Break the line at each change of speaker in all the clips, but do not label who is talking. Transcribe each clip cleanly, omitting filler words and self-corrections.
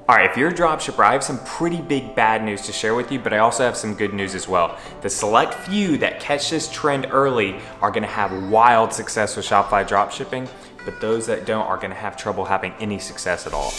All right, if you're a dropshipper, I have some pretty big bad news to share with you, but I also have some good news as well. The select few that catch this trend early are gonna have wild success with Shopify dropshipping, but those that don't are gonna have trouble having any success at all.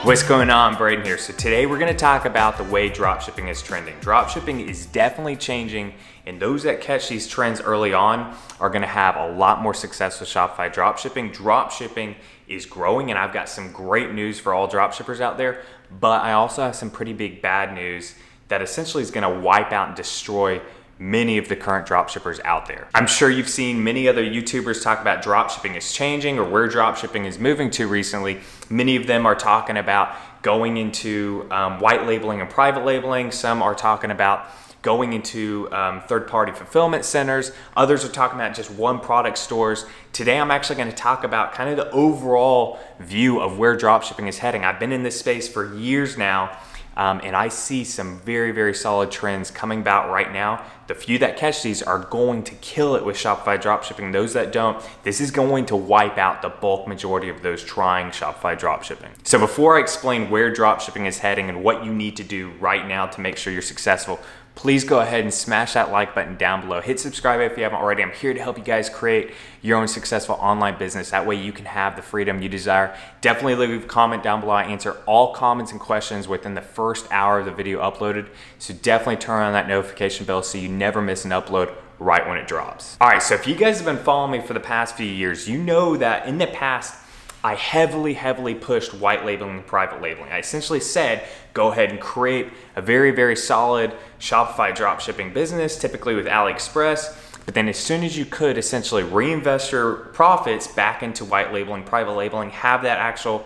What's going on? Braden here. So today we're gonna talk about the way dropshipping is trending. Dropshipping is definitely changing, and those that catch these trends early on are gonna have a lot more success with Shopify dropshipping. Dropshipping is growing, and I've got some great news for all dropshippers out there, but I also have some pretty big bad news that essentially is gonna wipe out and destroy many of the current dropshippers out there. I'm sure you've seen many other YouTubers talk about dropshipping is changing or where dropshipping is moving to recently. Many of them are talking about going into white labeling and private labeling. Some are talking about going into third-party fulfillment centers. Others are talking about just one product stores. Today, I'm actually gonna talk about kind of the overall view of where dropshipping is heading. I've been in this space for years now, and I see some very, very solid trends coming about right now. The few that catch these are going to kill it with Shopify dropshipping. Those that don't, this is going to wipe out the bulk majority of those trying Shopify dropshipping. So before I explain where dropshipping is heading and what you need to do right now to make sure you're successful, please go ahead and smash that like button down below. Hit subscribe if you haven't already. I'm here to help you guys create your own successful online business. That way you can have the freedom you desire. Definitely leave a comment down below. I answer all comments and questions within the first hour of the video uploaded. So definitely turn on that notification bell so you never miss an upload right when it drops. All right, so if you guys have been following me for the past few years, you know that in the past, I heavily pushed white labeling and private labeling. I essentially said, go ahead and create a very, very solid Shopify dropshipping business, typically with AliExpress. But then as soon as you could essentially reinvest your profits back into white labeling, private labeling, have that actual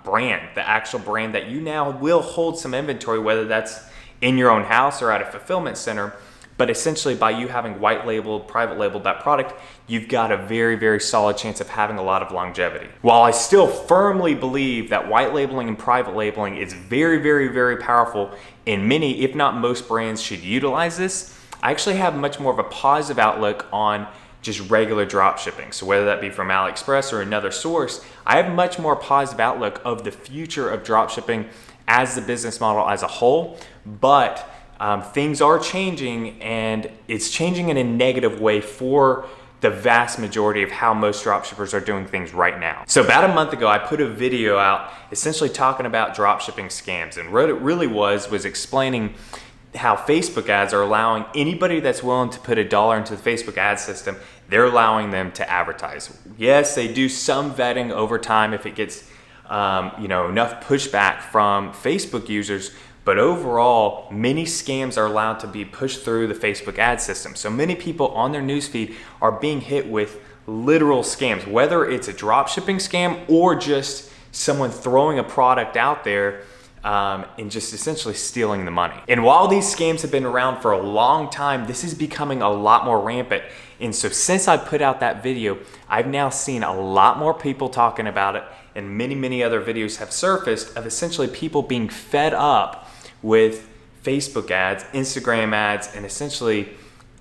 brand, the actual brand that you now will hold some inventory, whether that's in your own house or at a fulfillment center. But essentially by you having white labeled, private labeled that product, you've got a very, very solid chance of having a lot of longevity. While I still firmly believe that white labeling and private labeling is very, very powerful, and many, if not most brands should utilize this, I actually have much more of a positive outlook on just regular drop shipping. So whether that be from AliExpress or another source, I have much more positive outlook of the future of drop shipping as the business model as a whole. But things are changing, and it's changing in a negative way for the vast majority of how most dropshippers are doing things right now. So about a month ago, I put a video out essentially talking about dropshipping scams, and what it really was explaining how Facebook ads are allowing anybody that's willing to put $1 into the Facebook ad system, they're allowing them to advertise. Yes, they do some vetting over time if it gets enough pushback from Facebook users, but overall, many scams are allowed to be pushed through the Facebook ad system. So many people on their newsfeed are being hit with literal scams, whether it's a dropshipping scam or just someone throwing a product out there and just essentially stealing the money. And while these scams have been around for a long time, this is becoming a lot more rampant. And so since I put out that video, I've now seen a lot more people talking about it, and many other videos have surfaced of essentially people being fed up with Facebook ads, Instagram ads, and essentially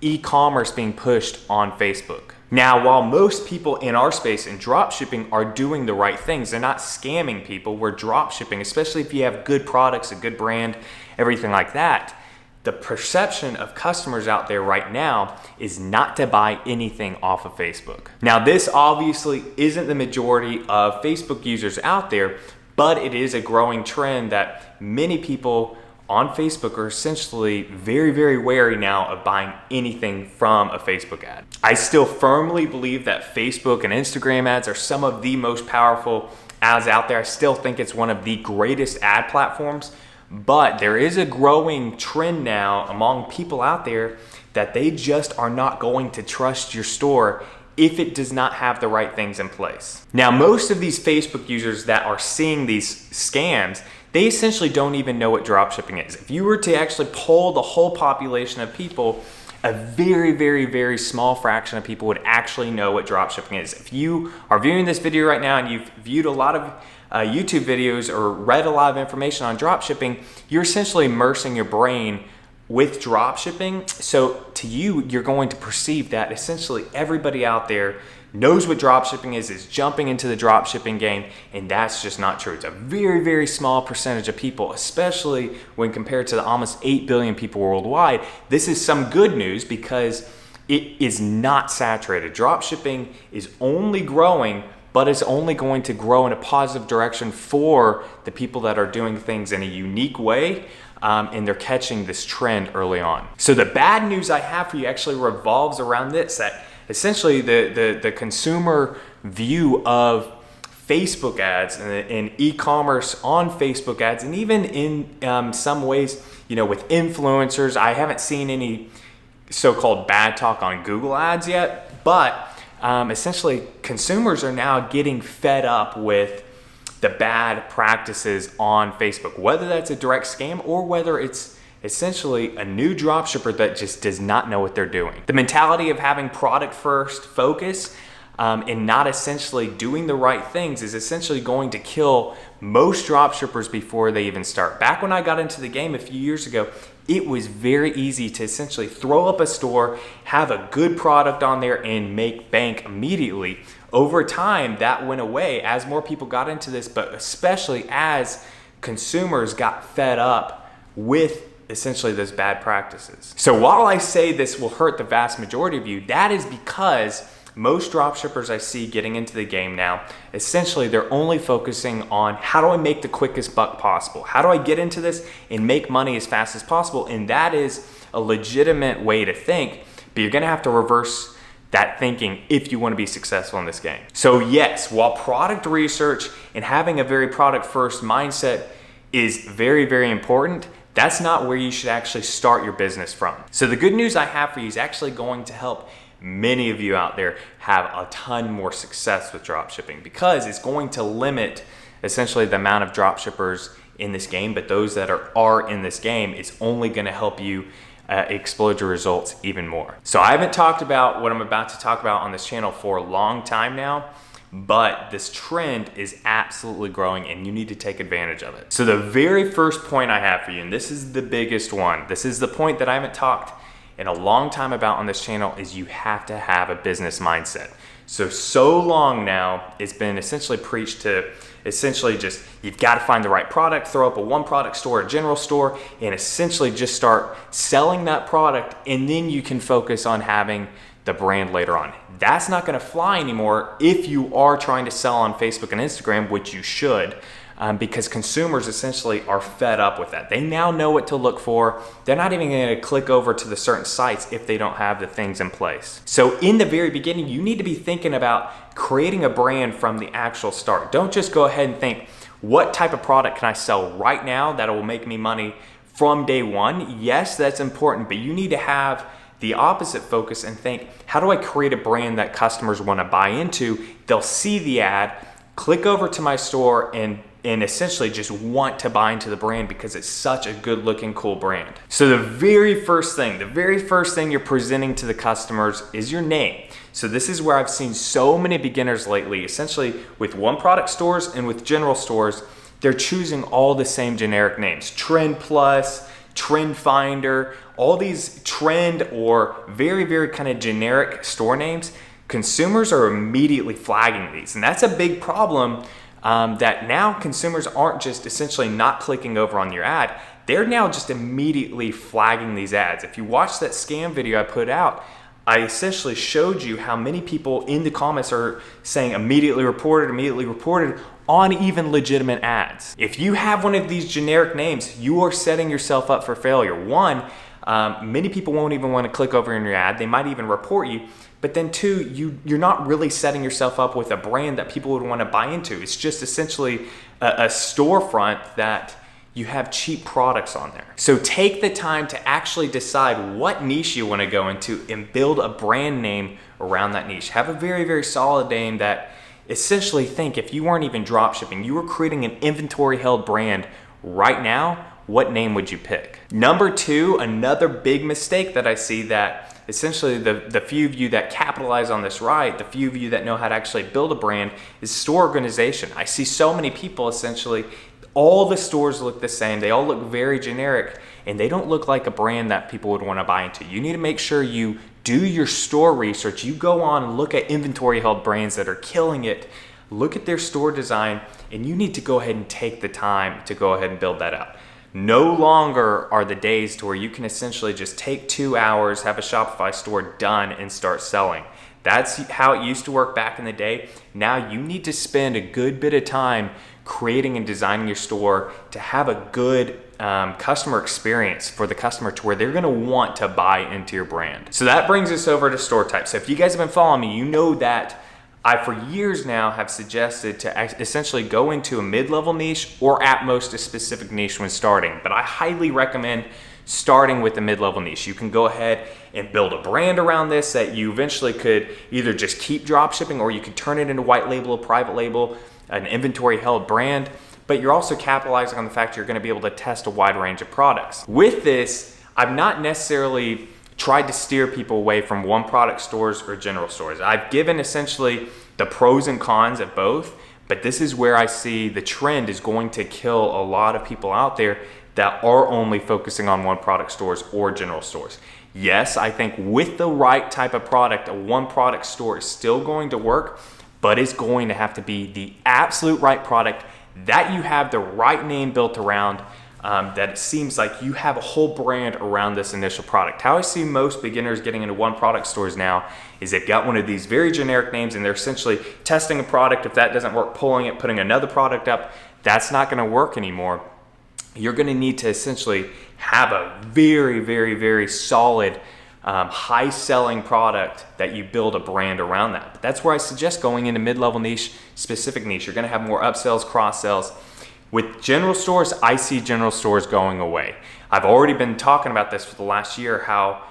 e-commerce being pushed on Facebook. Now, while most people in our space in dropshipping are doing the right things, they're not scamming people, we're dropshipping, especially if you have good products, a good brand, everything like that. The perception of customers out there right now is not to buy anything off of Facebook. Now, this obviously isn't the majority of Facebook users out there, but it is a growing trend that many people on Facebook are essentially very wary now of buying anything from a Facebook ad. I still firmly believe that Facebook and Instagram ads are some of the most powerful ads out there. I still think it's one of the greatest ad platforms, but there is a growing trend now among people out there that they just are not going to trust your store if it does not have the right things in place. Now, most of these Facebook users that are seeing these scams, they essentially don't even know what dropshipping is. If you were to actually poll the whole population of people, a very small fraction of people would actually know what dropshipping is. If you are viewing this video right now and you've viewed a lot of YouTube videos or read a lot of information on dropshipping, you're essentially immersing your brain with drop shipping. So to you, you're going to perceive that essentially everybody out there knows what drop shipping is jumping into the drop shipping game, and that's just not true. It's a very, very small percentage of people, especially when compared to the almost 8 billion people worldwide. This is some good news because it is not saturated. Drop shipping is only growing, but it's only going to grow in a positive direction for the people that are doing things in a unique way. And they're catching this trend early on. So the bad news I have for you actually revolves around this, that essentially the consumer view of Facebook ads and e-commerce on Facebook ads, and even in some ways, with influencers. I haven't seen any so-called bad talk on Google ads yet, but essentially consumers are now getting fed up with the bad practices on Facebook, whether that's a direct scam or whether it's essentially a new dropshipper that just does not know what they're doing. The mentality of having product first focus and not essentially doing the right things is essentially going to kill most dropshippers before they even start. Back when I got into the game a few years ago, it was very easy to essentially throw up a store, have a good product on there, and make bank immediately. Over time, that went away as more people got into this, but especially as consumers got fed up with essentially those bad practices. So while I say this will hurt the vast majority of you, that is because most dropshippers I see getting into the game now, essentially they're only focusing on how do I make the quickest buck possible? How do I get into this and make money as fast as possible? And that is a legitimate way to think, but you're gonna have to reverse that thinking if you want to be successful in this game. So yes, while product research and having a very product first mindset is very, very important, that's not where you should actually start your business from. So the good news I have for you is actually going to help many of you out there have a ton more success with dropshipping, because it's going to limit essentially the amount of dropshippers in this game, but those that are in this game, it's only going to help you explode your results even more. So I haven't talked about what I'm about to talk about on this channel for a long time now, but this trend is absolutely growing and you need to take advantage of it. So the very first point I have for you, and this is the biggest one, this is the point that I haven't talked in a long time about on this channel, is you have to have a business mindset. So long now, it's been essentially preached to essentially just, you've got to find the right product, throw up a one product store, a general store, and essentially just start selling that product, and then you can focus on having the brand later on. That's not going to fly anymore if you are trying to sell on Facebook and Instagram, which you should, because consumers essentially are fed up with that. They now know what to look for. They're not even going to click over to the certain sites if they don't have the things in place. So in the very beginning, you need to be thinking about creating a brand from the actual start. Don't just go ahead and think, what type of product can I sell right now that will make me money from day one? Yes, that's important, but you need to have the opposite focus and think, how do I create a brand that customers want to buy into? They'll see the ad, click over to my store, and essentially just want to buy into the brand because it's such a good looking, cool brand. So the very first thing you're presenting to the customers is your name. So this is where I've seen so many beginners lately, essentially with one product stores and with general stores, they're choosing all the same generic names. Trend Plus, Trend Finder, all these trend or very, very kind of generic store names. Consumers are immediately flagging these, and that's a big problem. That now consumers aren't just essentially not clicking over on your ad, they're now just immediately flagging these ads. If you watch that scam video I put out, I essentially showed you how many people in the comments are saying immediately reported on even legitimate ads. If you have one of these generic names, you are setting yourself up for failure. One, many people won't even want to click over in your ad. They might even report you. But then two, you're not really setting yourself up with a brand that people would want to buy into. It's just essentially a storefront that you have cheap products on there. So take the time to actually decide what niche you want to go into and build a brand name around that niche. Have a very, very solid name that essentially, think if you weren't even drop shipping, you were creating an inventory held brand right now, what name would you pick? Number two, another big mistake that I see that essentially the few of you that capitalize on this right, the few of you that know how to actually build a brand, is store organization. I see so many people essentially, all the stores look the same. They all look very generic. and they don't look like a brand that people would want to buy into. You need to make sure you do your store research. You go on and look at inventory held brands that are killing it. Look at their store design, and you need to go ahead and take the time to go ahead and build that out. No longer are the days to where you can essentially just take 2 hours, have a Shopify store done, and start selling. That's how it used to work back in the day. Now you need to spend a good bit of time creating and designing your store to have a good customer experience for the customer to where they're gonna want to buy into your brand. So that brings us over to store type. So if you guys have been following me, you know that I, for years now, have suggested to essentially go into a mid-level niche or at most a specific niche when starting. But I highly recommend starting with the mid-level niche. You can go ahead and build a brand around this that you eventually could either just keep drop shipping, or you could turn it into white label, private label, an inventory held brand. But you're also capitalizing on the fact you're gonna be able to test a wide range of products. With this, I've not necessarily tried to steer people away from one product stores or general stores. I've given essentially the pros and cons of both, but this is where I see the trend is going to kill a lot of people out there that are only focusing on one product stores or general stores. Yes, I think with the right type of product, a one product store is still going to work, but it's going to have to be the absolute right product that you have the right name built around, that it seems like you have a whole brand around this initial product. How I see most beginners getting into one product stores now is they've got one of these very generic names and they're essentially testing a product. If that doesn't work, pulling it, putting another product up. That's not gonna work anymore. You're gonna need to essentially have a very, very, very solid, high selling product that you build a brand around that. But that's where I suggest going into mid-level niche, specific niche. You're gonna have more upsells, cross sells. With general stores, I see general stores going away. I've already been talking about this for the last year, how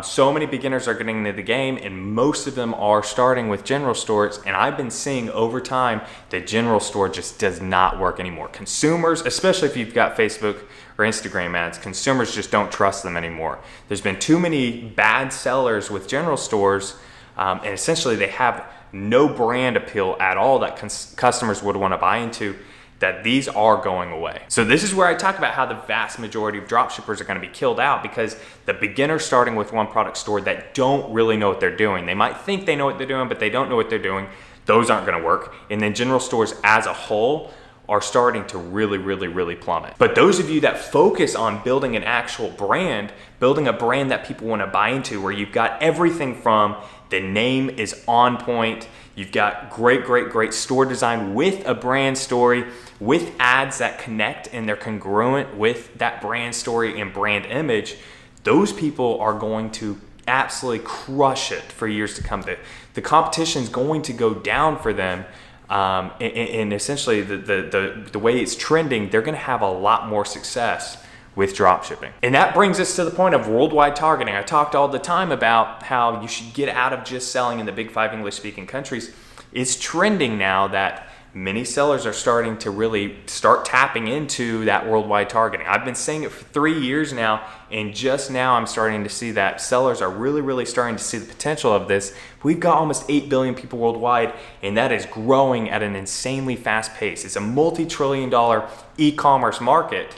so many beginners are getting into the game and most of them are starting with general stores, and I've been seeing over time that general store just does not work anymore. Consumers, especially if you've got Facebook or Instagram ads, consumers just don't trust them anymore. There's been too many bad sellers with general stores, and essentially they have no brand appeal at all that customers would want to buy into, that these are going away. So this is where I talk about how the vast majority of dropshippers are gonna be killed out, because the beginners starting with one product store that don't really know what they're doing. They might think they know what they're doing, but they don't know what they're doing. Those aren't gonna work. And then general stores as a whole are starting to really, really, really plummet. But those of you that focus on building an actual brand, building a brand that people wanna buy into, where you've got everything from the name is on point, you've got great, great, great store design with a brand story, with ads that connect and they're congruent with that brand story and brand image, those people are going to absolutely crush it for years to come. The competition is going to go down for them, and essentially the way it's trending, they're gonna have a lot more success with dropshipping. And that brings us to the point of worldwide targeting. I talked all the time about how you should get out of just selling in the big 5 English-speaking countries. It's trending now that many sellers are starting to really start tapping into that worldwide targeting. I've been saying it for 3 years now, and just now I'm starting to see that sellers are really, really starting to see the potential of this. We've got almost 8 billion people worldwide, and that is growing at an insanely fast pace. It's a multi-trillion-dollar e-commerce market.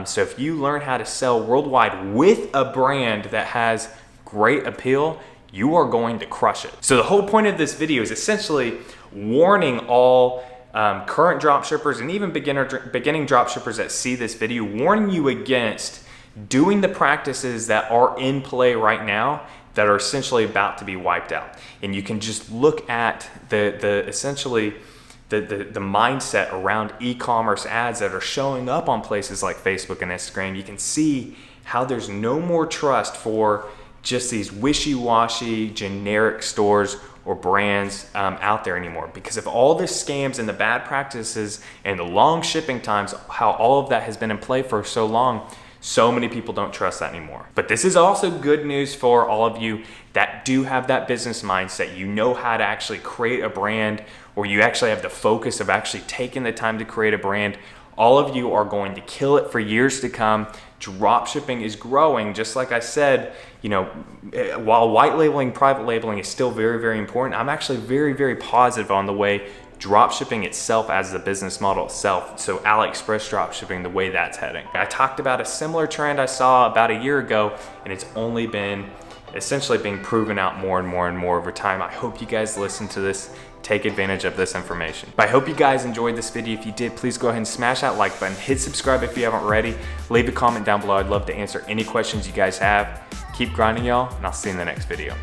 So if you learn how to sell worldwide with a brand that has great appeal, you are going to crush it. So the whole point of this video is essentially warning all current dropshippers and even beginning dropshippers that see this video, warning you against doing the practices that are in play right now that are essentially about to be wiped out. And you can just look at essentially the mindset around e-commerce ads that are showing up on places like Facebook and Instagram. You can see how there's no more trust for just these wishy-washy generic stores or brands out there anymore, because of all the scams and the bad practices and the long shipping times, how all of that has been in play for so long. So many people don't trust that anymore. But this is also good news for all of you that do have that business mindset. You know how to actually create a brand, or you actually have the focus of actually taking the time to create a brand. All of you are going to kill it for years to come. Dropshipping is growing, just like I said, you know, while white labeling, private labeling is still very, very important, I'm actually very, very positive on the way dropshipping itself as the business model itself. So AliExpress dropshipping, the way that's heading. I talked about a similar trend I saw about a year ago, and it's only been essentially being proven out more and more and more over time. I hope you guys listen to this, take advantage of this information. But I hope you guys enjoyed this video. If you did, please go ahead and smash that like button, hit subscribe if you haven't already, leave a comment down below. I'd love to answer any questions you guys have. Keep grinding, y'all, and I'll see you in the next video.